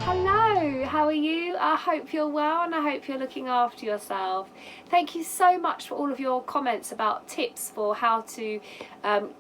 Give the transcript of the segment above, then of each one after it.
Hello, how are you? I hope you're well and I hope you're looking after yourself. Thank you so much for all of your comments about tips for how to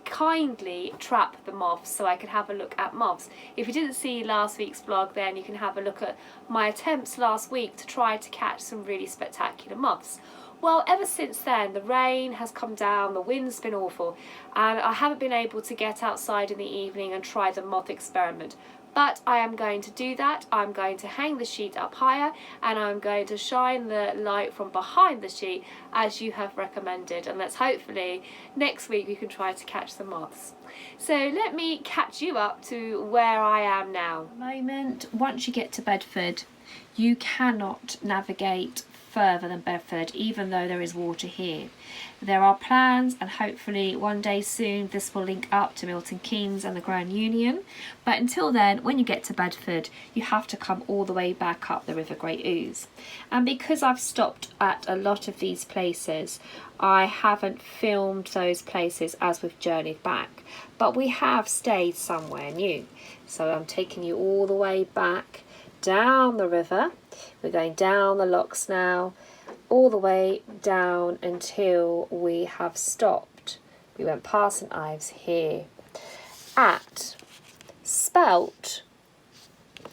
kindly trap the moths so I could have a look at moths. If you didn't see last week's vlog, then you can have a look at my attempts last week to try to catch some really spectacular moths. Well, ever since then, the rain has come down, the wind's been awful, and I haven't been able to get outside in the evening and try the moth experiment. But I am going to do that. I'm going to hang the sheet up higher and I'm going to shine the light from behind the sheet as you have recommended, and let's hopefully next week we can try to catch the moths. So let me catch you up to where I am now. At the moment, once you get to Bedford, you cannot navigate further than Bedford, even though there is water here. There are plans, and hopefully one day soon this will link up to Milton Keynes and the Grand Union, but until then, when you get to Bedford, you have to come all the way back up the River Great Ouse. And because I've stopped at a lot of these places, I haven't filmed those places as we've journeyed back, but we have stayed somewhere new. So I'm taking you all the way back down the river. We're going down the locks now, all the way down until we have stopped. We went past St Ives here at Spelt,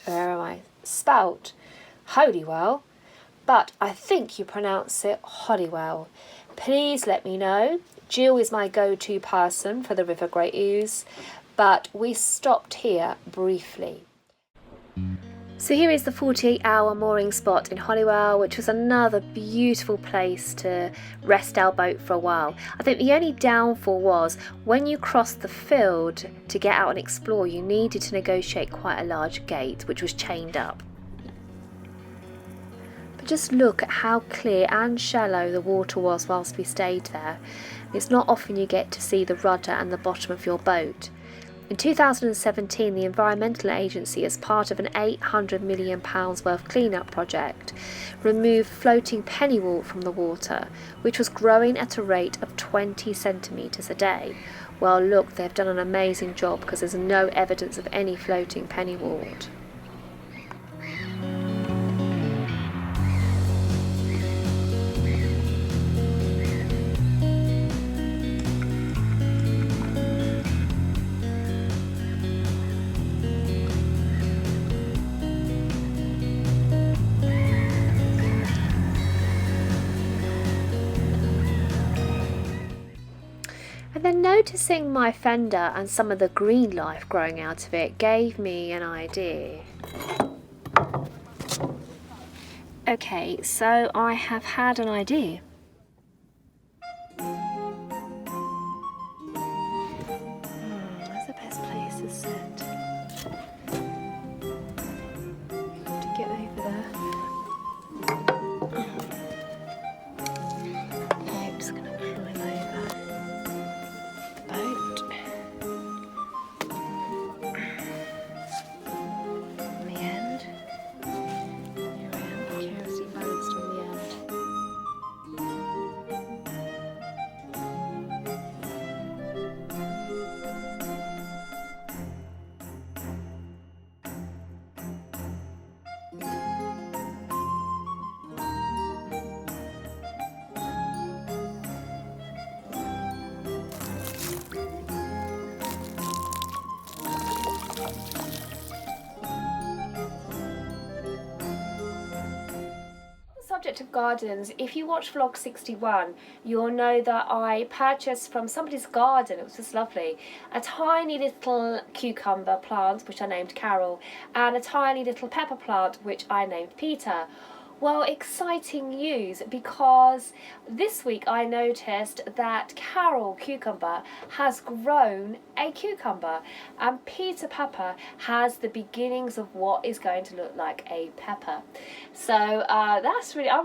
where am I? Spelt Holywell, but I think you pronounce it Holywell. Please let me know. Jill is my go-to person for the River Great Ouse, but we stopped here briefly. So here is the 48-hour mooring spot in Holywell, which was another beautiful place to rest our boat for a while. I think the only downfall was when you crossed the field to get out and explore, you needed to negotiate quite a large gate, which was chained up. But just look at how clear and shallow the water was whilst we stayed there. It's not often you get to see the rudder and the bottom of your boat. In 2017, the Environmental Agency, as part of an £800 million worth clean-up project, removed floating pennywort from the water, which was growing at a rate of 20 centimetres a day. Well, look, they've done an amazing job because there's no evidence of any floating pennywort. And then noticing my fender and some of the green life growing out of it gave me an idea. Okay, so I have had an idea. Where's the best place to sit? To get over there. Okay, I'm just going to climb over. Boat. On the end. Here I am, precariously balanced on the end. Subject of gardens, if you watch vlog 61, you'll know that I purchased from somebody's garden, it was just lovely, a tiny little cucumber plant which I named Carol, and a tiny little pepper plant which I named Peter. Well, exciting news, because this week I noticed that Carol Cucumber has grown a cucumber, and Peter Pepper has the beginnings of what is going to look like a pepper. So I'm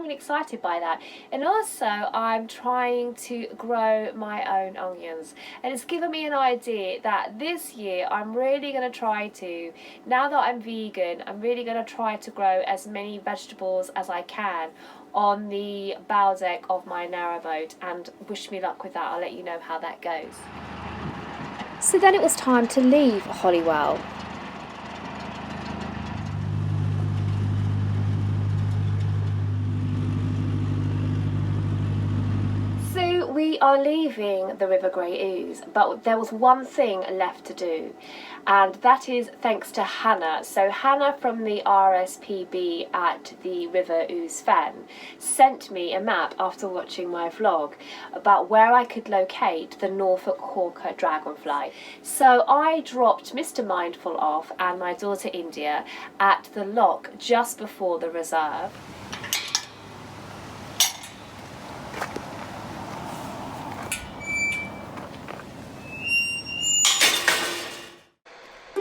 really excited by that. And also I'm trying to grow my own onions, and it's given me an idea that this year I'm really going to try to, now that I'm vegan, I'm really going to try to grow as many vegetables as I can on the bow deck of my narrowboat, and wish me luck with that. I'll let you know how that goes. So then it was time to leave Holywell. we are leaving the River Great Ouse, but there was one thing left to do, and that is thanks to Hannah. So Hannah from the RSPB at the River Ouse Fen sent me a map after watching my vlog about where I could locate the Norfolk Hawker dragonfly. So I dropped Mr. Mindful off and my daughter India at the lock just before the reserve.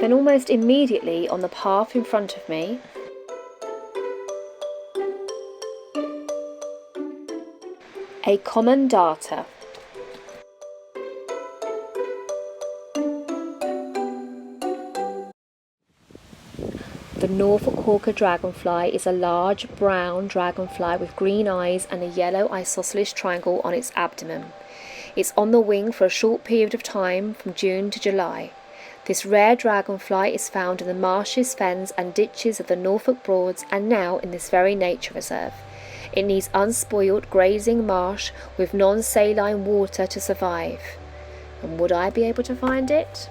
Then almost immediately on the path in front of me, a common darter. The Norfolk Hawker dragonfly is a large brown dragonfly with green eyes and a yellow isosceles triangle on its abdomen. It's on the wing for a short period of time from June to July. This rare dragonfly is found in the marshes, fens and ditches of the Norfolk Broads and now in this very nature reserve. It needs unspoilt grazing marsh with non-saline water to survive. And would I be able to find it?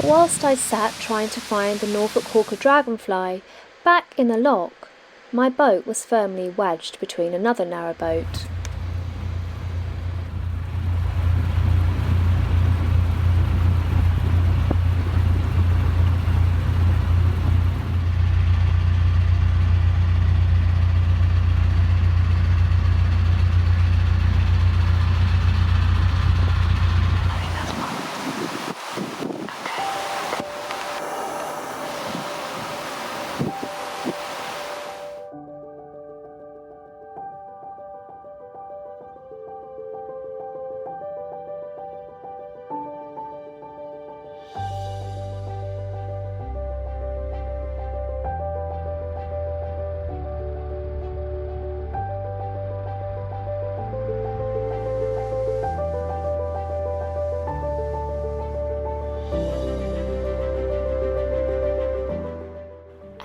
Whilst I sat trying to find the Norfolk Hawker dragonfly, back in the lock, my boat was firmly wedged between another narrowboat.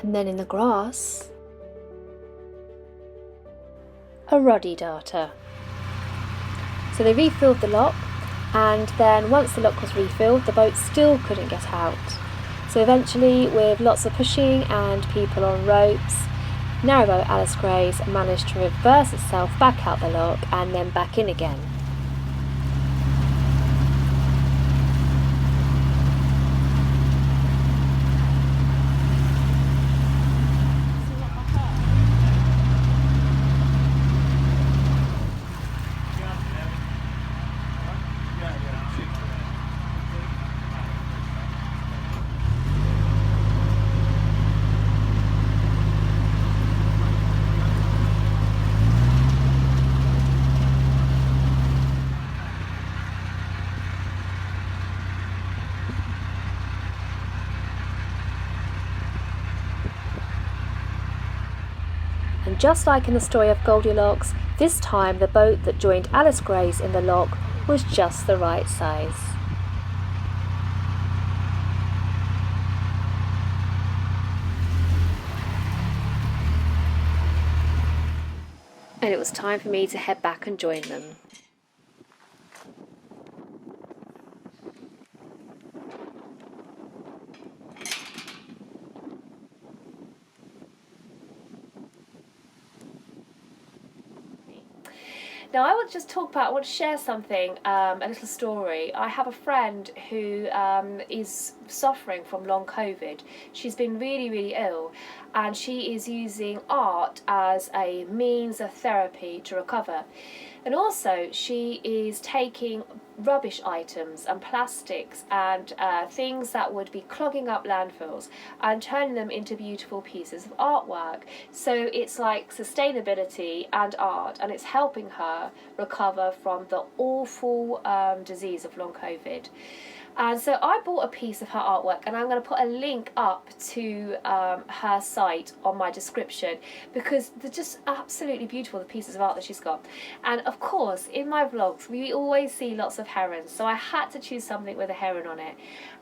And then in the grass, a ruddy darter. So they refilled the lock, and then once the lock was refilled, the boat still couldn't get out. So eventually, with lots of pushing and people on ropes, Narrowboat Alice Grace managed to reverse itself back out the lock and then back in again. And just like in the story of Goldilocks, this time the boat that joined Alice Grace in the lock was just the right size. And it was time for me to head back and join them. Now I want to just I want to share something, a little story. I have a friend who is suffering from long COVID. She's been really, really ill, and she is using art as a means of therapy to recover. And also she is taking rubbish items and plastics and things that would be clogging up landfills and turning them into beautiful pieces of artwork. So it's like sustainability and art, and it's helping her recover from the awful disease of long COVID. And so I bought a piece of her artwork, and I'm going to put a link up to her site on my description, because they're just absolutely beautiful, the pieces of art that she's got. And of course, in my vlogs, we always see lots of herons, so I had to choose something with a heron on it.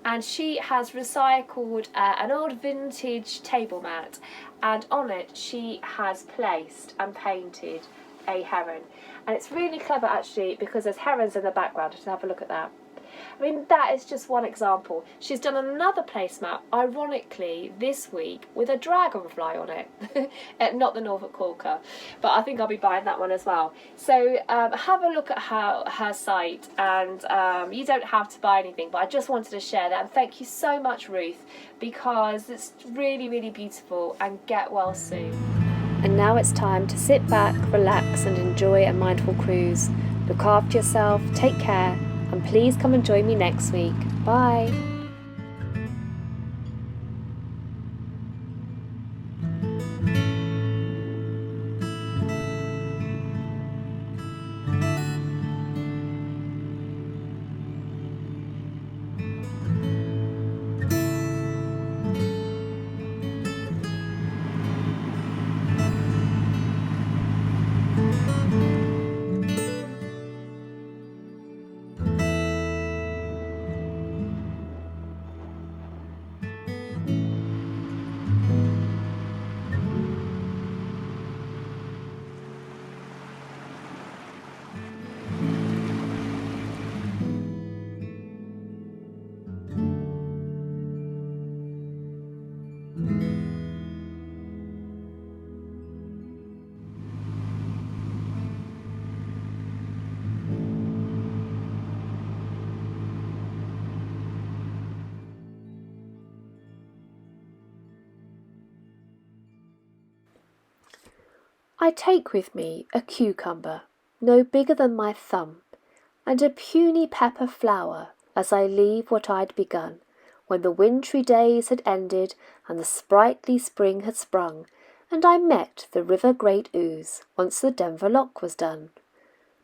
And she has recycled an old vintage table mat, and on it she has placed and painted a heron. And it's really clever actually, because there's herons in the background. Just have a look at that. I mean, that is just one example. She's done another placemat, ironically, this week with a dragonfly on it. Not the Norfolk Corker, but I think I'll be buying that one as well. So have a look at her site, and you don't have to buy anything, but I just wanted to share that. And thank you so much, Ruth, because it's really, really beautiful, and get well soon. And now it's time to sit back, relax, and enjoy a mindful cruise. Look after yourself, take care, and please come and join me next week. Bye. I take with me a cucumber, no bigger than my thumb, and a puny pepper flower, as I leave what I'd begun, when the wintry days had ended and the sprightly spring had sprung, and I met the River Great Ouse, once the Denver lock was done.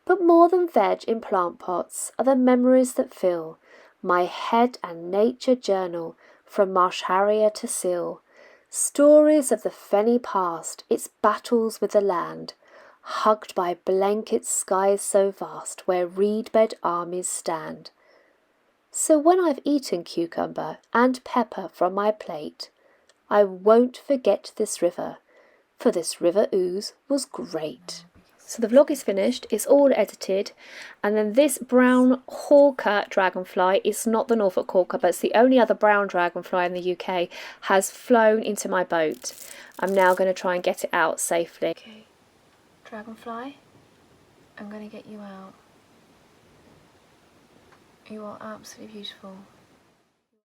But more than veg in plant pots are the memories that fill my head and nature journal, from Marsh Harrier to Sill. Stories of the fenny past, its battles with the land, hugged by blanket skies so vast, where reed-bed armies stand. So when I've eaten cucumber and pepper from my plate, I won't forget this river, for this river ooze was great. So the vlog is finished, it's all edited, and then this brown hawker dragonfly, it's not the Norfolk Corker, but it's the only other brown dragonfly in the UK, has flown into my boat. I'm now going to try and get it out safely. Okay, dragonfly, I'm going to get you out. You are absolutely beautiful.